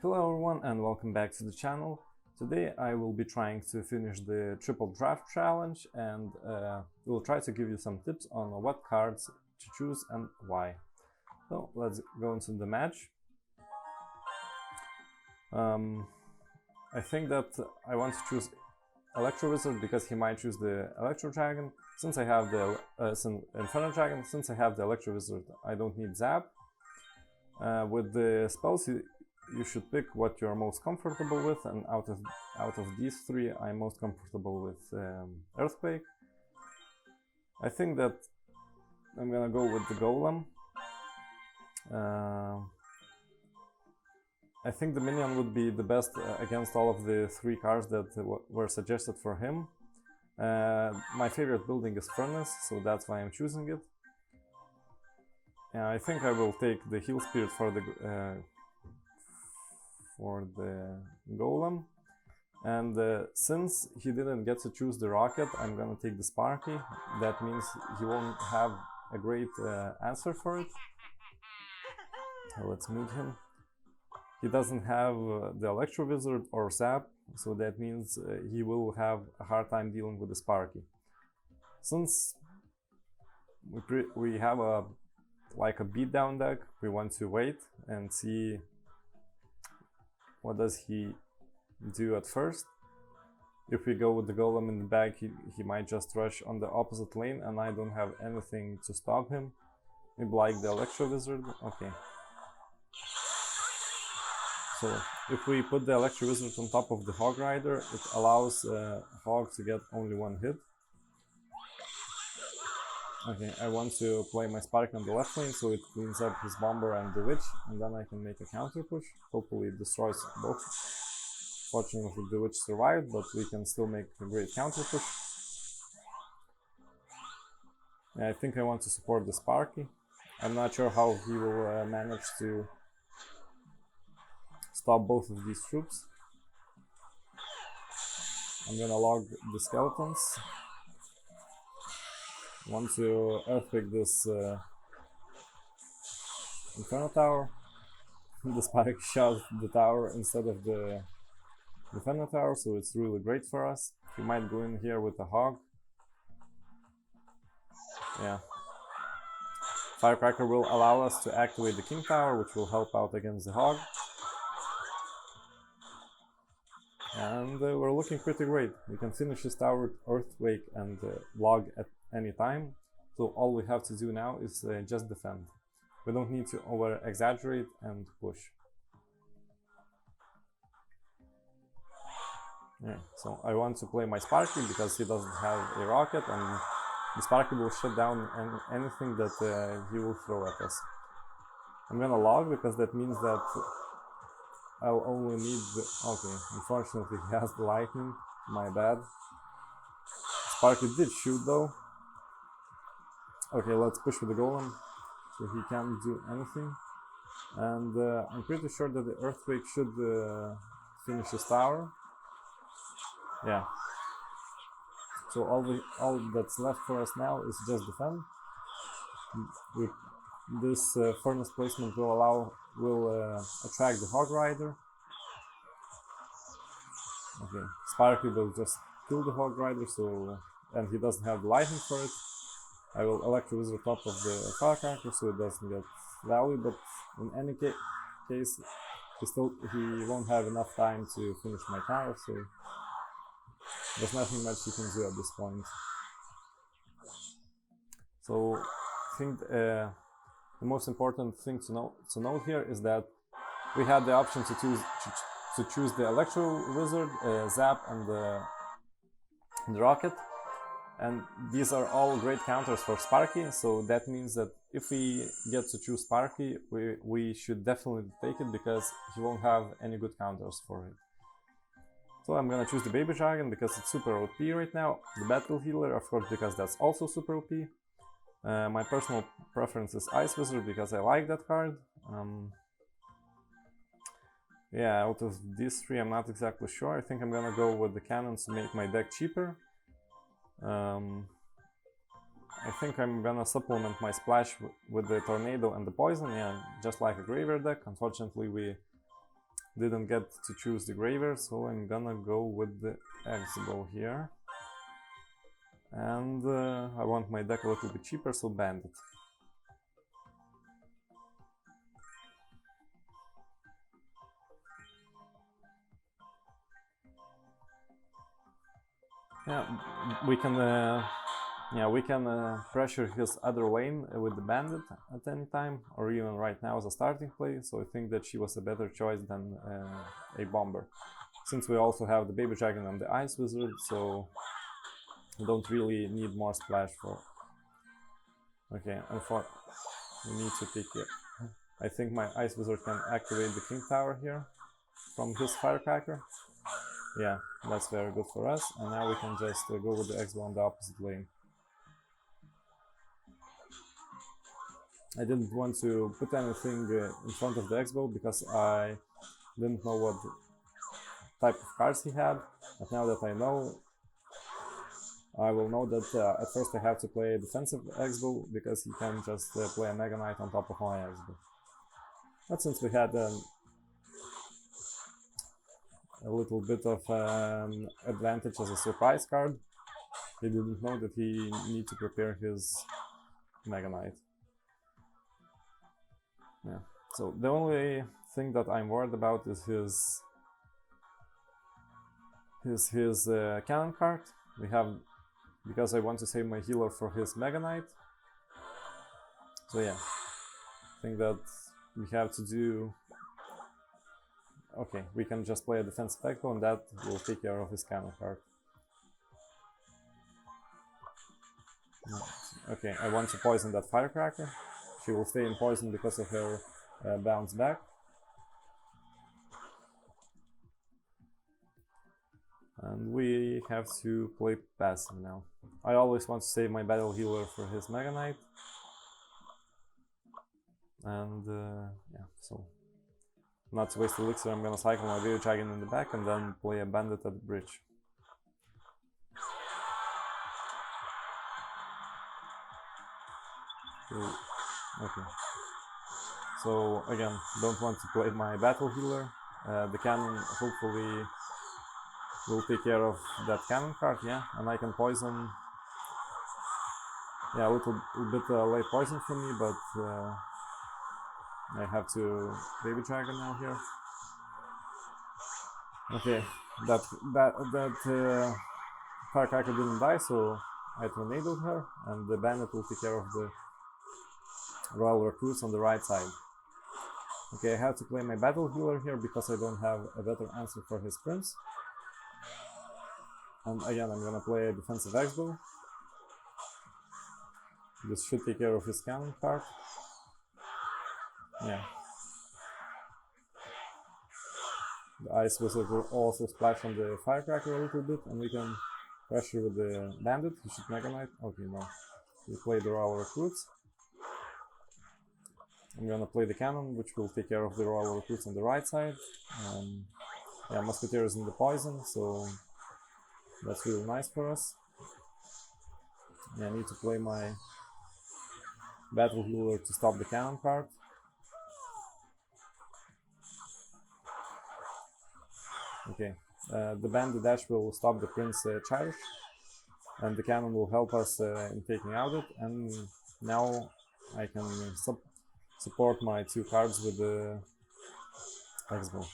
Hello everyone and welcome back to the channel. Today I will be trying to finish the triple draft challenge and we'll try to give you some tips on what cards to choose and why. So let's go into the match. I think that I want to choose Electro Wizard because he might choose the Electro Dragon. Since I have the Inferno Dragon, since I have the Electro Wizard, I don't need Zap. With the spells, you should pick what you're most comfortable with, and out of these three, I'm most comfortable with Earthquake. I think that I'm gonna go with the Golem. I think the minion would be the best against all of the three cards that were suggested for him. My favorite building is Furnace, so that's why I'm choosing it. I think I will take the Heal Spirit for the Golem. And since he didn't get to choose the Rocket, I'm gonna take the Sparky. That means he won't have a great answer for it. Let's move him. He doesn't have the Electro Wizard or Zap, so that means he will have a hard time dealing with the Sparky. Since we have a beatdown deck, we want to wait and see what does he do at first. If we go with the Golem in the back, he might just rush on the opposite lane and I don't have anything to stop him. Maybe like the Electro Wizard. Okay. So if we put the Electro Wizard on top of the Hog Rider, it allows Hog to get only one hit. Okay, I want to play my Spark on the left lane so it cleans up his Bomber and the Witch, and then I can make a counter push. Hopefully it destroys both. Fortunately the Witch survived, but we can still make a great counter push. Yeah, I think I want to support the Sparky. I'm not sure how he will manage to stop both of these troops. I'm gonna log the Skeletons. I want to Earthquake this Inferno Tower. The Spike shot the tower instead of the Inferno Tower, so it's really great for us. We might go in here with a Hog. Yeah. Firecracker will allow us to activate the King Tower, which will help out against the Hog. And we're looking pretty great. We can finish this tower with Earthquake and log at any time. So all we have to do now is just defend. We don't need to over exaggerate and push. Yeah, so I want to play my Sparky because he doesn't have a Rocket, and the Sparky will shut down anything that he will throw at us. I'm gonna log because that means that I'll only need the... Okay, unfortunately he has the Lightning, my bad. Sparky did shoot though. Okay, let's push with the Golem, so he can't do anything. And I'm pretty sure that the Earthquake should finish his tower. Yeah. So all that's left for us now is just defend. This Furnace placement will attract the Hog Rider. Okay, Sparky will just kill the Hog Rider, and he doesn't have the Lightning for it. I will Electro Wizard top of the Firecracker so it doesn't get value, but in any case, he won't have enough time to finish my tower, so there's nothing much you can do at this point. So I think the most important thing to note here is that we had the option to choose the Electro Wizard, Zap, and the Rocket. And these are all great counters for Sparky, so that means that if we get to choose Sparky, we should definitely take it because he won't have any good counters for it. So I'm gonna choose the Baby Dragon because it's super OP right now. The Battle Healer, of course, because that's also super OP. My personal preference is Ice Wizard because I like that card. Yeah, out of these three I'm not exactly sure. I think I'm gonna go with the Cannons to make my deck cheaper. I think I'm gonna supplement my Splash with the Tornado and the Poison, yeah, just like a Graveyard deck. Unfortunately, we didn't get to choose the Graver, so I'm gonna go with the X-Bow here. And I want my deck a little bit cheaper, so Bandit. Yeah, we can pressure his other lane with the Bandit at any time, or even right now as a starting play, so I think that she was a better choice than a Bomber. Since we also have the Baby Dragon and the Ice Wizard, so we don't really need more splash for... Okay, and for... we need to take it. I think my Ice Wizard can activate the King Tower here from his Firecracker. Yeah, that's very good for us, and now we can just go with the X-Bow on the opposite lane. I didn't want to put anything in front of the X-Bow because I didn't know what type of cards he had, but now that I know, I will know that at first I have to play a defensive X-Bow because he can just play a Mega Knight on top of my X-Bow. But since we had a little bit of advantage as a surprise card, he didn't know that he needs to prepare his Mega Knight. Yeah. So the only thing that I'm worried about is his cannon card. We have, because I want to save my healer for his Mega Knight. So yeah, I think that we have to do... Okay, we can just play a defensive X-Bow and that will take care of his cannon card. Okay, I want to poison that Firecracker. She will stay in poison because of her bounce back. And we have to play passive now. I always want to save my battle healer for his Mega Knight. And yeah, so not to waste elixir, I'm gonna cycle my Baby Dragon in the back and then play a Bandit at the bridge. Okay. So again, don't want to play my battle healer. The cannon hopefully will take care of that cannon card, yeah, and I can poison. Yeah, a little bit late poison for me, but I have to Baby Dragon now here. Okay, that Firecracker didn't die, so I tornadoed her, and the Bandit will take care of the Royal Recruits on the right side. Okay, I have to play my battle healer here because I don't have a better answer for his Prince. And again, I'm gonna play a defensive X-Bow. This should take care of his cannon card. Yeah. The Ice Wizard will also splash on the Firecracker a little bit, and we can pressure with the Bandit. He should Mega Knight. Okay, no. We play the Royal Recruits. I'm gonna play the cannon, which will take care of the Royal Recruits on the right side. Yeah, Musketeer is in the poison, so that's really nice for us. Yeah, I need to play my battle healer to stop the cannon card. Okay, the Bandit dash will stop the Prince charge, and the cannon will help us in taking out it. And now I can support my two cards with the X-Bow.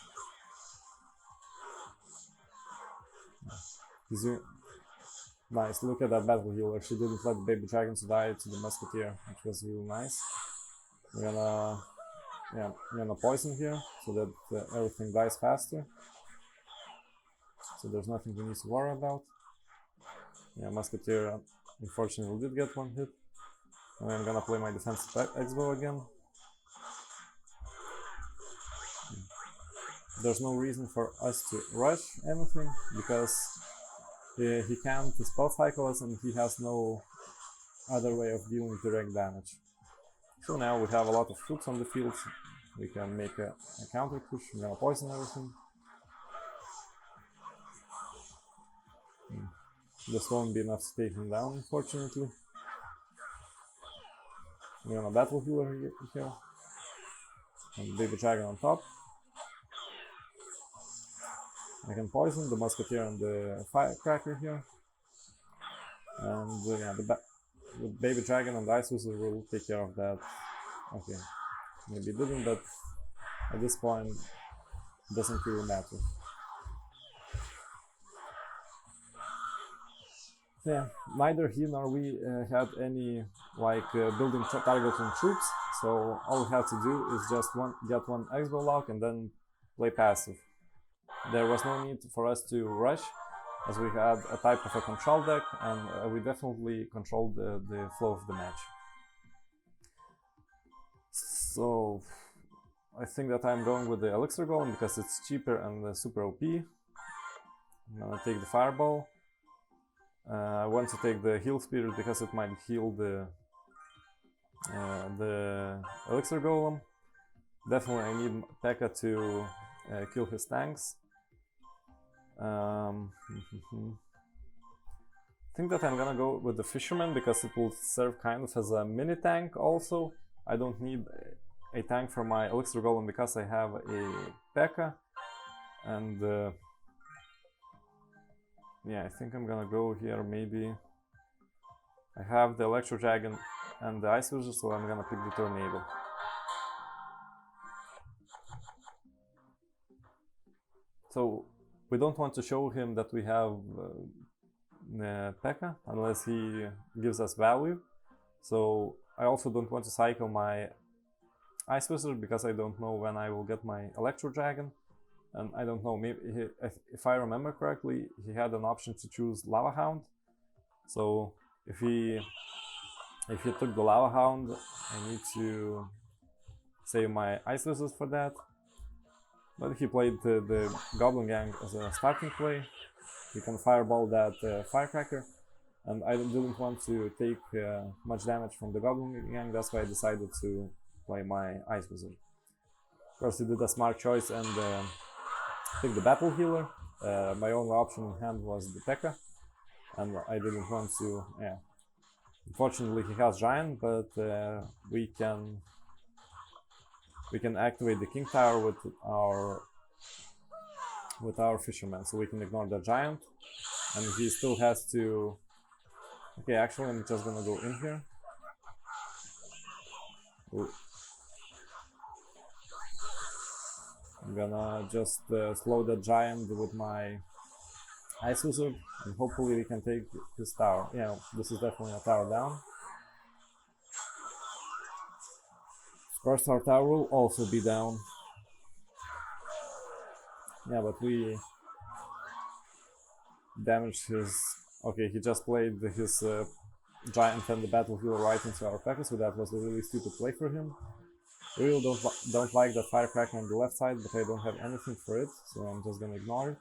Nice, look at that battle healer. She didn't let the Baby Dragons die to the Musketeer, which was really nice. We're gonna poison here so that everything dies faster. So there's nothing we need to worry about. Yeah, Musketeer unfortunately did get one hit. And I'm gonna play my defensive X-Bow again. There's no reason for us to rush anything because he can't spell cycle us and he has no other way of dealing with direct damage. So now we have a lot of troops on the field. We can make a counter push. I'm gonna poison everything. This won't be enough to take him down, unfortunately. I'm gonna battle healer here. And Baby Dragon on top. I can poison the Musketeer and the Firecracker here. And yeah, the Baby Dragon and the Ice Wizard will take care of that. Okay, maybe it didn't, but at this point, it doesn't really matter. Yeah, neither he nor we had any building targeting troops, so all we had to do is just get one X-Bow lock and then play passive. There was no need for us to rush, as we had a type of a control deck, and we definitely controlled the flow of the match. So I think that I'm going with the Elixir Golem because it's cheaper and super OP. I'm gonna take the Fireball. I want to take the Heal Spirit because it might heal the Elixir Golem. Definitely I need P.E.K.K.A to kill his tanks. I think that I'm gonna go with the Fisherman because it will serve kind of as a mini tank also. I don't need a tank for my Elixir Golem because I have a P.E.K.K.A, and yeah, I think I'm gonna go here. Maybe I have the Electro Dragon and the Ice Wizard, so I'm gonna pick the Tornado. So we don't want to show him that we have P.E.K.K.A unless he gives us value. So I also don't want to cycle my Ice Wizard because I don't know when I will get my Electro Dragon. And I don't know, maybe if I remember correctly, he had an option to choose Lava Hound. So if he took the Lava Hound, I need to save my Ice Wizard for that. But he played the Goblin Gang as a starting play. He can fireball that Firecracker, and I didn't want to take much damage from the Goblin Gang, that's why I decided to play my Ice Wizard. Of course, he did a smart choice and picked the Battle Healer. My only option in hand was the P.E.K.K.A, and I didn't want to. Yeah, unfortunately, he has Giant, but we can activate the King Tower with our Fisherman, so we can ignore the Giant, and he still has to. Okay, actually, I'm just gonna go in here. Ooh. I'm gonna just slow the Giant with my Ice Wizard, and hopefully we can take his tower. Yeah, this is definitely a tower down. Of course, our tower will also be down. Yeah, but we damaged his. Okay, he just played his Giant and the Battle Healer right into our P.E.K.K.A, so that was a really stupid play for him. I really don't like that Firecracker on the left side, but I don't have anything for it, so I'm just gonna ignore it.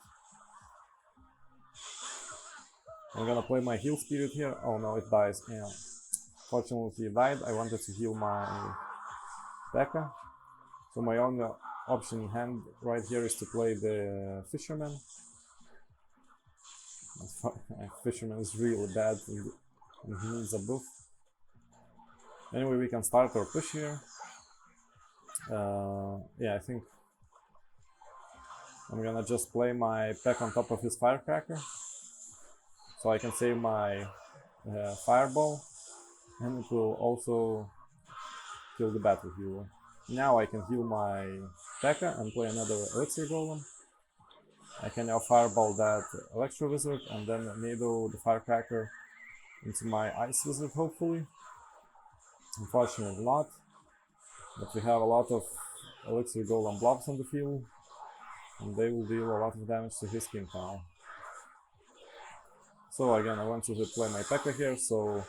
I'm gonna play my Heal Spirit here. Oh no, it dies. Yeah. Fortunately it died. I wanted to heal my P.E.K.K.A. So my only option in hand right here is to play the Fisherman. Fisherman is really bad and he needs a buff. Anyway, we can start our push here. Yeah, I think I'm gonna just play my P.E.K.K.A on top of his Firecracker, so I can save my Fireball, and it will also kill the Battle Healer. Now I can heal my P.E.K.K.A and play another Elixir Golem. I can now Fireball that Electro Wizard and then enable the Firecracker into my Ice Wizard, hopefully. Unfortunately not, but we have a lot of Elixir Golem blobs on the field, and they will deal a lot of damage to his King Tower. So again, I want to play my P.E.K.K.A here, so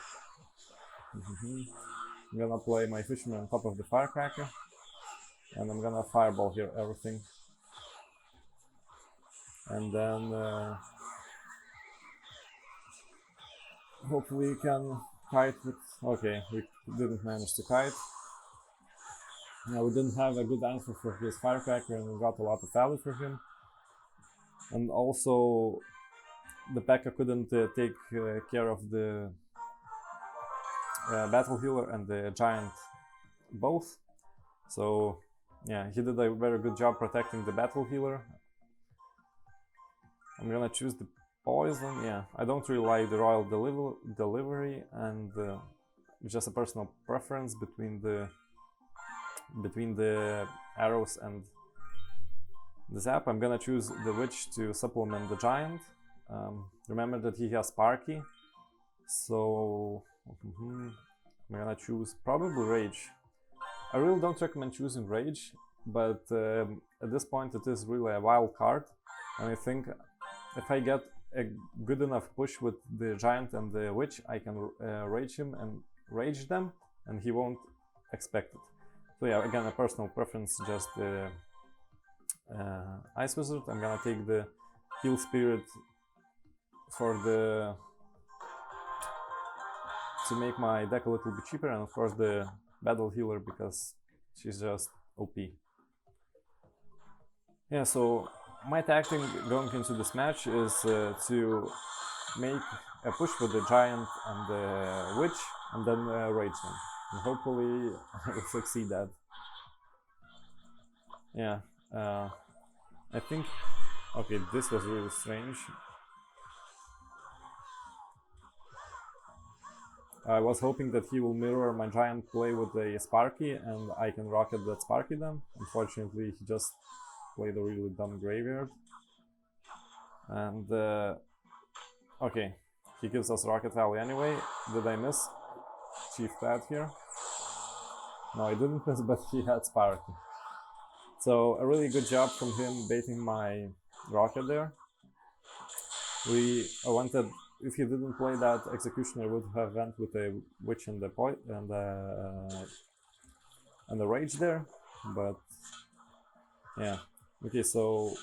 I'm gonna play my Fisherman on top of the Firecracker, and I'm gonna Fireball here everything. And then hopefully we can kite with. Okay, we didn't manage to kite. Yeah, we didn't have a good answer for his Firecracker, and we got a lot of value for him. And also, the P.E.K.K.A couldn't take care of the Battle Healer and the Giant both. So yeah, he did a very good job protecting the Battle Healer. I'm gonna choose the poison. Yeah, I don't really like the royal delivery, and it's just a personal preference between the arrows and the zap. I'm gonna choose the witch to supplement the giant. Remember that he has Sparky, so I'm gonna choose probably rage. I really don't recommend choosing rage, but at this point it is really a wild card, and I think if I get a good enough push with the giant and the witch, I can rage him and rage them, and he won't expect it. So yeah, again, a personal preference, just the Ice Wizard. I'm gonna take the Heal Spirit to make my deck a little bit cheaper, and of course the Battle Healer because she's just OP. Yeah, so my tactic going into this match is to make a push with the giant and the witch, and then rage them. And hopefully I will succeed that. Yeah, I think... Okay, this was really strange. I was hoping that he will mirror my giant play with a Sparky and I can rocket that Sparky then. Unfortunately, he just played a really dumb graveyard. And okay, he gives us Rocket Valley anyway. Did I miss Chief Pad here? No, I didn't miss, but he had Sparky. So a really good job from him baiting my Rocket there. I wanted... If he didn't play that Executioner, I would have went with a Witch and the Rage there, but yeah. Okay, so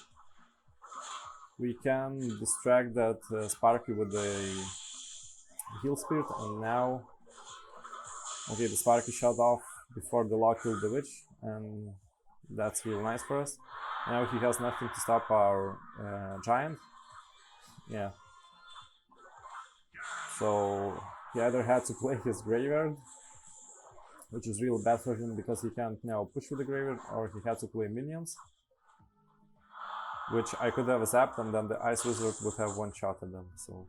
we can distract that Sparky with a Heal Spirit, and now... Okay, the Sparky shut off before the lock killed the Witch, and that's really nice for us. Now he has nothing to stop our giant. Yeah. So he either had to play his graveyard, which is real bad for him because he can't now push with the graveyard, or he had to play minions, which I could have zapped, and then the Ice Wizard would have one shot at them, so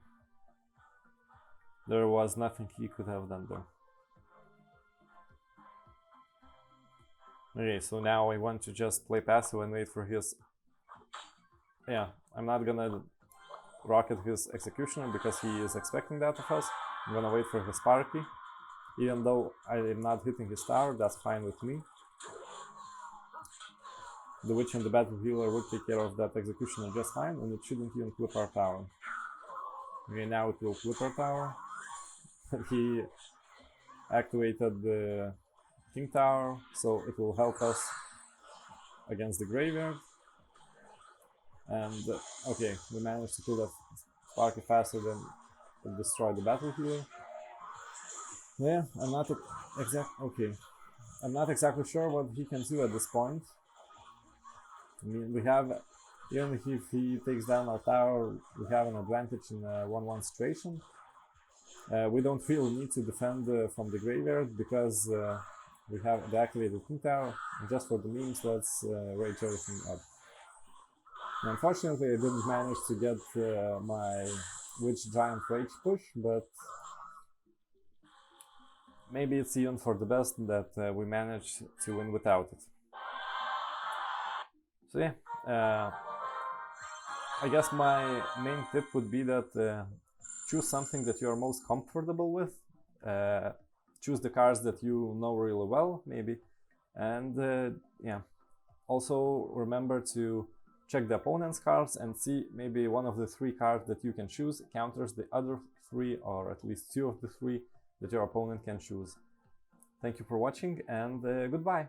there was nothing he could have done there. Okay, so now I want to just play passive and wait for his... Yeah, I'm not gonna rocket his Executioner because he is expecting that of us. I'm gonna wait for his Sparky. Even though I am not hitting his tower, that's fine with me. The Witch and the Battle Healer would take care of that Executioner just fine, and it shouldn't even clip our tower. Okay, now it will clip our tower. He activated the King Tower, so it will help us against the graveyard. And okay, we managed to kill that Sparky faster than it destroyed the Battle Healer. Yeah, I'm not exactly sure what he can do at this point. I mean, we have... Even if he takes down our tower, we have an advantage in a 1-1 situation. We don't really need to defend from the graveyard because we have the activated King Tower, and just for the memes, let's rage everything up. And unfortunately, I didn't manage to get my Witch Giant Rage push, but maybe it's even for the best that we managed to win without it. So yeah, I guess my main tip would be that choose something that you are most comfortable with. Choose the cards that you know really well, maybe, and yeah. Also remember to check the opponent's cards and see maybe one of the 3 cards that you can choose counters the other 3, or at least 2 of the 3 that your opponent can choose. Thank you for watching, and goodbye!